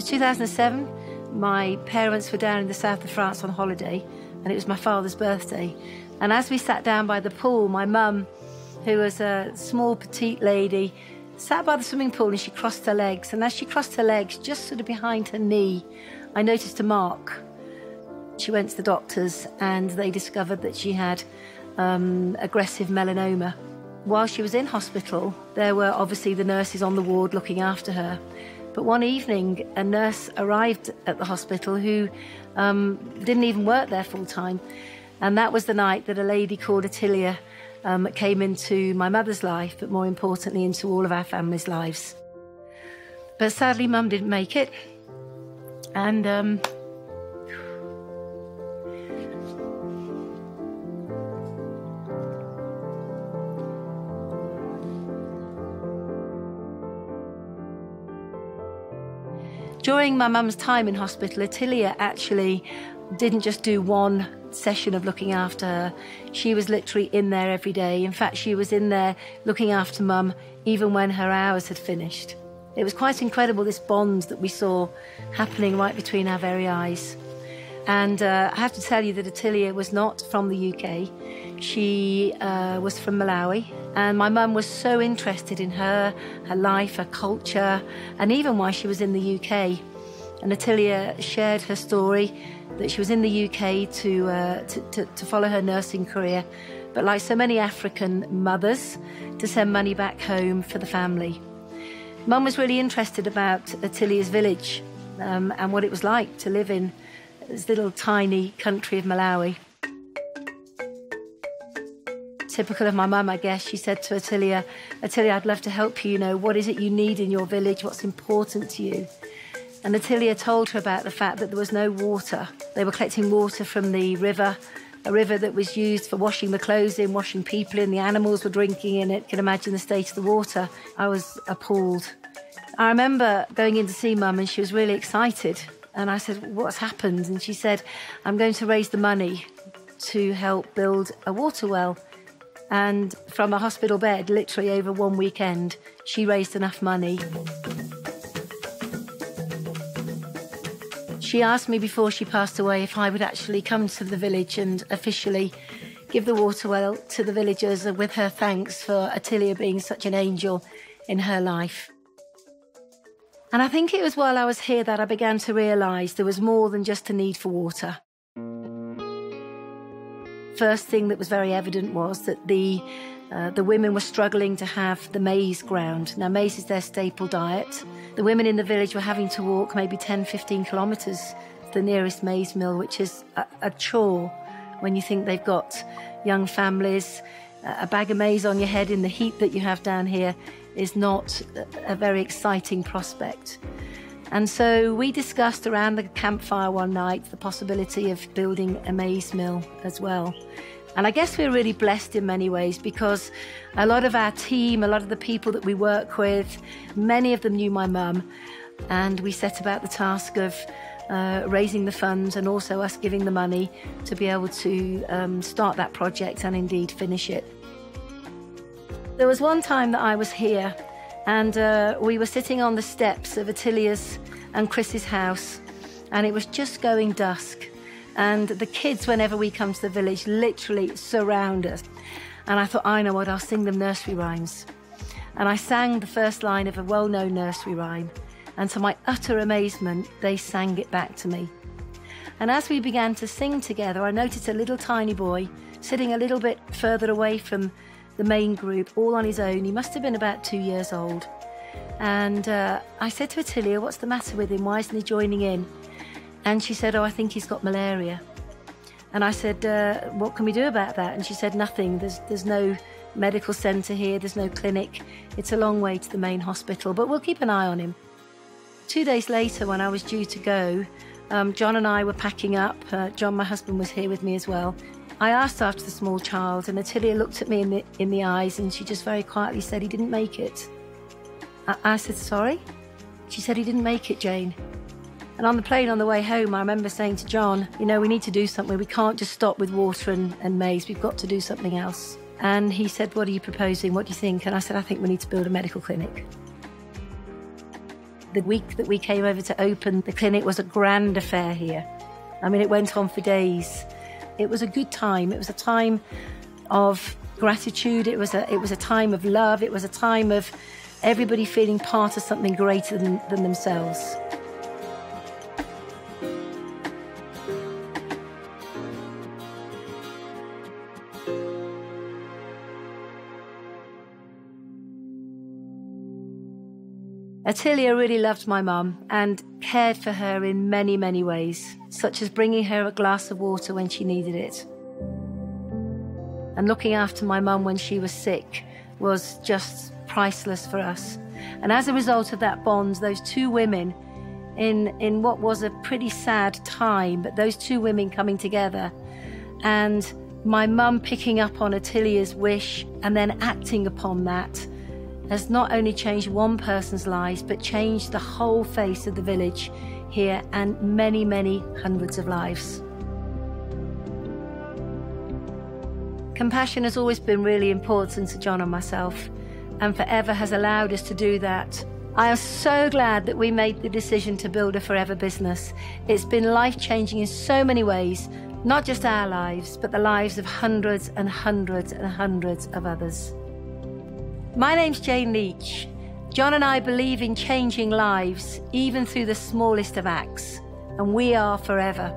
was 2007. My parents were down in the south of France on holiday, and it was my father's birthday. And as we sat down by the pool, my mum, who was a small, petite lady, sat by the swimming pool and she crossed her legs. And as she crossed her legs, just sort of behind her knee, I noticed a mark. She went to the doctors and they discovered that she had aggressive melanoma. While she was in hospital, there were obviously the nurses on the ward looking after her. But one evening, a nurse arrived at the hospital who didn't even work there full time. And that was the night that a lady called Attilia came into my mother's life, but more importantly, into all of our family's lives. But sadly, Mum didn't make it. And during my mum's time in hospital, Attilia actually didn't just do one session of looking after her. She was literally in there every day. In fact, she was in there looking after Mum even when her hours had finished. It was quite incredible, this bond that we saw happening right between our very eyes. And I have to tell you that Attilia was not from the UK. She was from Malawi. And my mum was so interested in her life, her culture, and even why she was in the UK. And Attilia shared her story that she was in the UK to follow her nursing career, but like so many African mothers, to send money back home for the family. Mum was really interested about Attilia's village and what it was like to live in this little tiny country of Malawi. Typical of my mum, I guess, she said to Attilia, I'd love to help you, you know, what is it you need in your village, what's important to you? And Attilia told her about the fact that there was no water. They were collecting water from the river, a river that was used for washing the clothes in, washing people in, the animals were drinking in it. You can imagine the state of the water. I was appalled. I remember going in to see Mum and she was really excited. And I said, what's happened? And she said, I'm going to raise the money to help build a water well. And from a hospital bed, literally over one weekend, she raised enough money. She asked me before she passed away if I would actually come to the village and officially give the water well to the villagers with her thanks for Attilia being such an angel in her life. And I think it was while I was here that I began to realise there was more than just a need for water. First thing that was very evident was that the women were struggling to have the maize ground. Now, maize is their staple diet. The women in the village were having to walk maybe 10, 15 kilometres to the nearest maize mill, which is a chore when you think they've got young families. A bag of maize on your head in the heat that you have down here is not a very exciting prospect. And so we discussed around the campfire one night the possibility of building a maize mill as well. And I guess we're really blessed in many ways because a lot of our team, a lot of the people that we work with, many of them knew my mum. And we set about the task of raising the funds and also us giving the money to be able to start that project and indeed finish it. There was one time that I was here and we were sitting on the steps of Attilia's and Chris's house, and it was just going dusk. And the kids, whenever we come to the village, literally surround us. And I thought, I know what, I'll sing them nursery rhymes. And I sang the first line of a well-known nursery rhyme. And to my utter amazement, they sang it back to me. And as we began to sing together, I noticed a little tiny boy sitting a little bit further away from the main group, all on his own. He must have been about 2 years old. And I said to Attilia, what's the matter with him? Why isn't he joining in? And she said, oh, I think he's got malaria. And I said, what can we do about that? And she said, nothing. There's no medical centre here. There's no clinic. It's a long way to the main hospital, but we'll keep an eye on him. 2 days later, when I was due to go, John and I were packing up. John, my husband, was here with me as well. I asked after the small child, and Attilia looked at me in the eyes, and she just very quietly said, he didn't make it. I said, sorry? She said, he didn't make it, Jane. And on the plane on the way home, I remember saying to John, you know, we need to do something. We can't just stop with water and maize. We've got to do something else. And he said, what are you proposing? What do you think? And I said, I think we need to build a medical clinic. The week that we came over to open the clinic was a grand affair here. I mean, it went on for days. It was a good time. It was a time of gratitude. It was a time of love. It was a time of everybody feeling part of something greater than themselves. Attilia really loved my mum and cared for her in many, many ways, such as bringing her a glass of water when she needed it. And looking after my mum when she was sick was just priceless for us. And as a result of that bond, those two women, in what was a pretty sad time, but those two women coming together and my mum picking up on Attilia's wish and then acting upon that has not only changed one person's lives, but changed the whole face of the village here and many, many hundreds of lives. Compassion has always been really important to John and myself, and forever has allowed us to do that. I am so glad that we made the decision to build a forever business. It's been life-changing in so many ways, not just our lives, but the lives of hundreds and hundreds and hundreds of others. My name's Jane Lийч. John and I believe in changing lives, even through the smallest of acts, and we are forever.